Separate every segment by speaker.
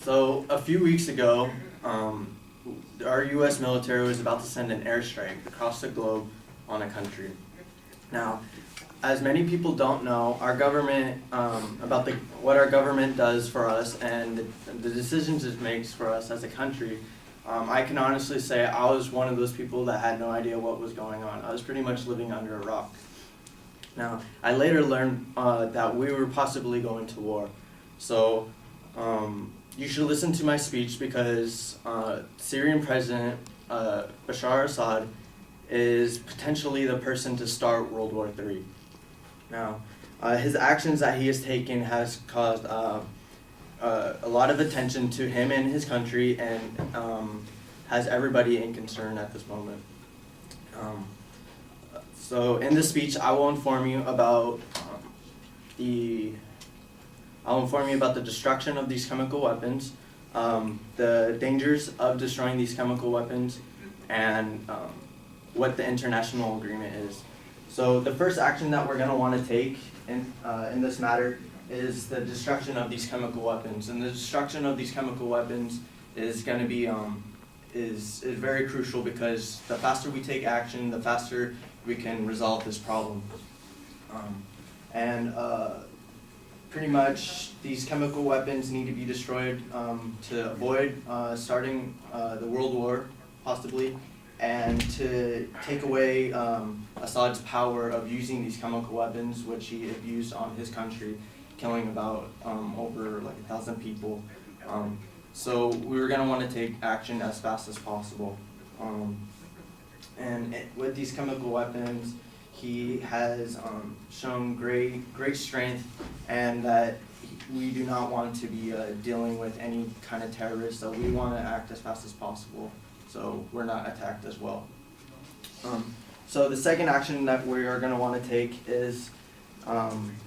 Speaker 1: So a few weeks ago, our U.S. military was about to send an airstrike across the globe on a country. Now, as many people don't know, our government, what our government does for us and the decisions it makes for us as a country, I can honestly say I was one of those people that had no idea what was going on. I was pretty much living under a rock. Now, I later learned that we were possibly going to war. So, you should listen to my speech because Syrian President Bashar Assad is potentially the person to start World War III. Now, his actions that he has taken has caused a lot of attention to him and his country, and has everybody in concern at this moment. So in this speech, I will inform you about the destruction of these chemical weapons, the dangers of destroying these chemical weapons, and what the international agreement is. So the first action that we're going to want to take in this matter is the destruction of these chemical weapons. And the destruction of these chemical weapons is going to be is very crucial, because the faster we take action, the faster we can resolve this problem. Pretty much these chemical weapons need to be destroyed to avoid starting the World War, possibly, and to take away Assad's power of using these chemical weapons, which he abused on his country, killing about over like 1,000 people. So we were going to want to take action as fast as possible. With these chemical weapons, he has shown great strength, and that we do not want to be dealing with any kind of terrorists, so we want to act as fast as possible so we're not attacked as well. So the second action that we are going to want to take is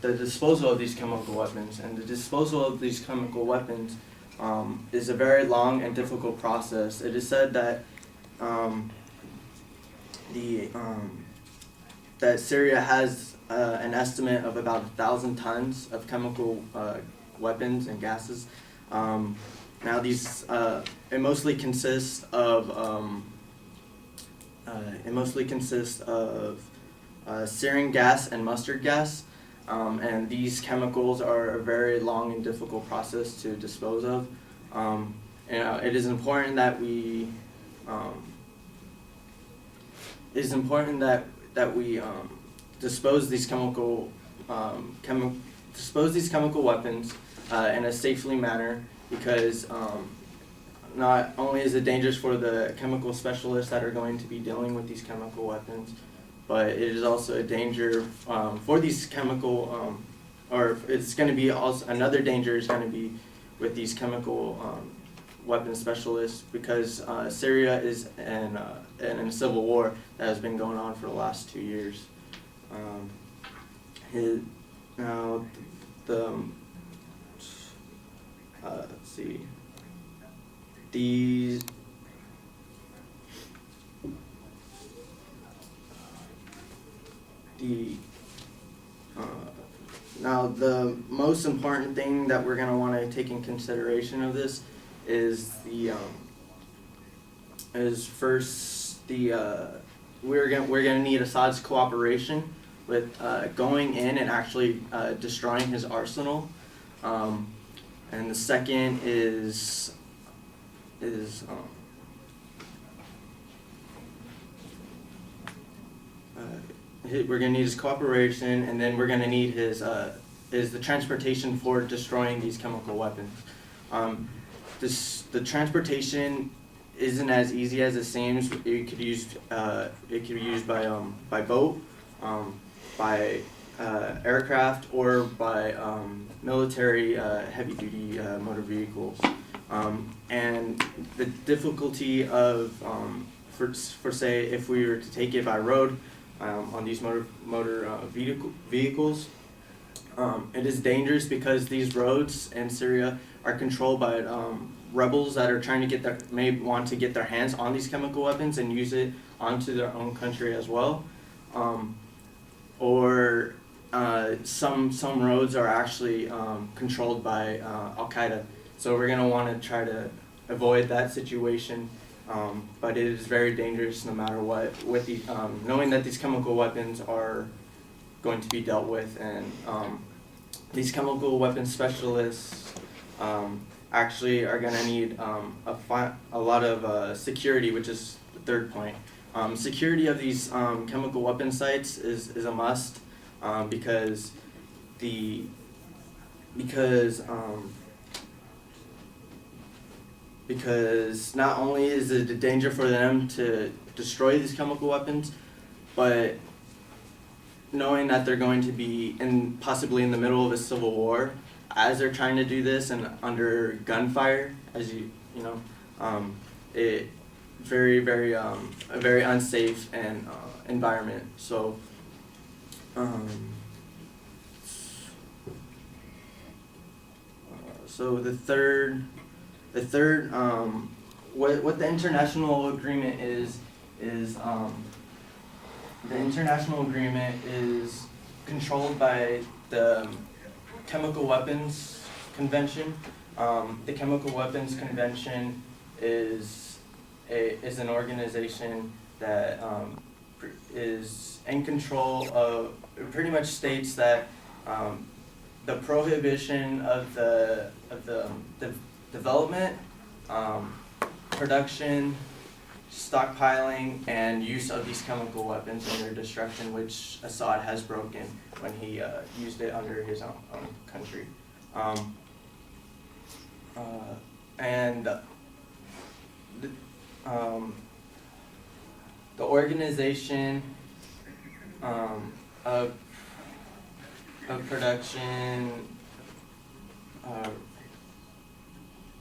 Speaker 1: the disposal of these chemical weapons. And the disposal of these chemical weapons is a very long and difficult process. It is said that that Syria has an estimate of about 1,000 tons of chemical weapons and gases. Now these it mostly consists of sarin gas and mustard gas, and these chemicals are a very long and difficult process to dispose of. It is important that we dispose these chemical weapons in a safely manner, because not only is it dangerous for the chemical specialists that are going to be dealing with these chemical weapons, but it is also a danger for these chemical, or it's going to be also another danger is going to be with these chemical weapons specialists, because Syria is in a civil war that has been going on for the last 2 years. Let's see. Now the most important thing that we're going to want to take in consideration of this is we're going to need Assad's cooperation with going in and actually destroying his arsenal. And the second is we're going to need his cooperation, and then we're going to need the transportation for destroying these chemical weapons. The transportation isn't as easy as it seems. It could be used by boat, by aircraft, or by military heavy-duty motor vehicles. And the difficulty of, for say, if we were to take it by road on these motor vehicles, it is dangerous, because these roads in Syria are controlled by rebels that are trying to may want to get their hands on these chemical weapons and use it onto their own country as well. Some roads are actually controlled by Al-Qaeda. So we're going to want to try to avoid that situation, but it is very dangerous no matter what, with the, knowing that these chemical weapons are going to be dealt with, and these chemical weapons specialists actually are going to need a lot of security, which is the third point. Security of these chemical weapon sites is a must, because not only is it a danger for them to destroy these chemical weapons, but knowing that they're going to be possibly in the middle of a civil war as they're trying to do this and under gunfire, as you know, it a very unsafe and environment. So so the third what the international agreement is the international agreement is controlled by the Chemical Weapons Convention. The Chemical Weapons Convention is an organization that is in control of, pretty much states that the prohibition of the development, production, stockpiling, and use of these chemical weapons and their destruction, which Assad has broken when he used it under his own country. The organization of production,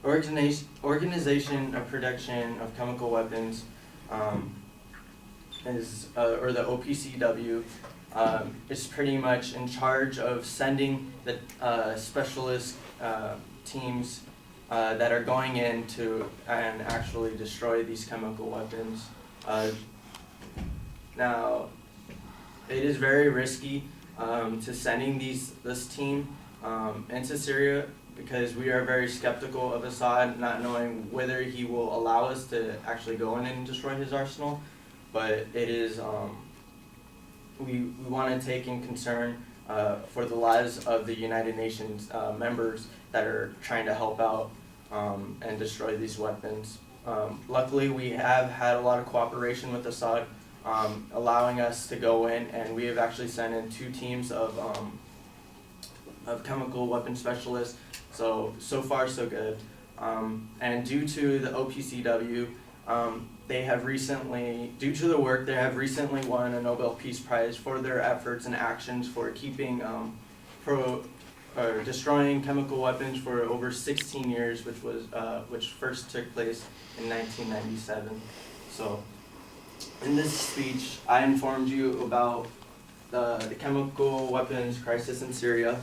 Speaker 1: organization of production of chemical weapons is, or the OPCW, is pretty much in charge of sending the specialist teams that are going in to and actually destroy these chemical weapons. Now, it is very risky to sending this team into Syria, because we are very skeptical of Assad, not knowing whether he will allow us to actually go in and destroy his arsenal. But it is, we want to take in concern for the lives of the United Nations members that are trying to help out and destroy these weapons. Luckily, we have had a lot of cooperation with Assad, allowing us to go in, and we have actually sent in 2 teams of chemical weapon specialists. So far so good. And due to the OPCW, they have recently, due to the work, they have recently won a Nobel Peace Prize for their efforts and actions for keeping destroying chemical weapons for over 16 years, which first took place in 1997. So, in this speech, I informed you about the chemical weapons crisis in Syria.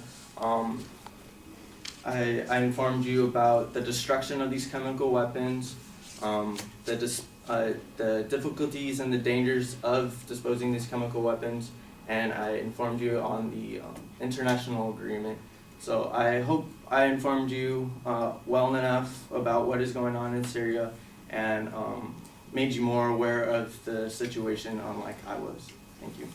Speaker 1: I informed you about the destruction of these chemical weapons, the difficulties and the dangers of disposing these chemical weapons, and I informed you on the international agreement. So I hope I informed you well enough about what is going on in Syria, and made you more aware of the situation, like I was. Thank you.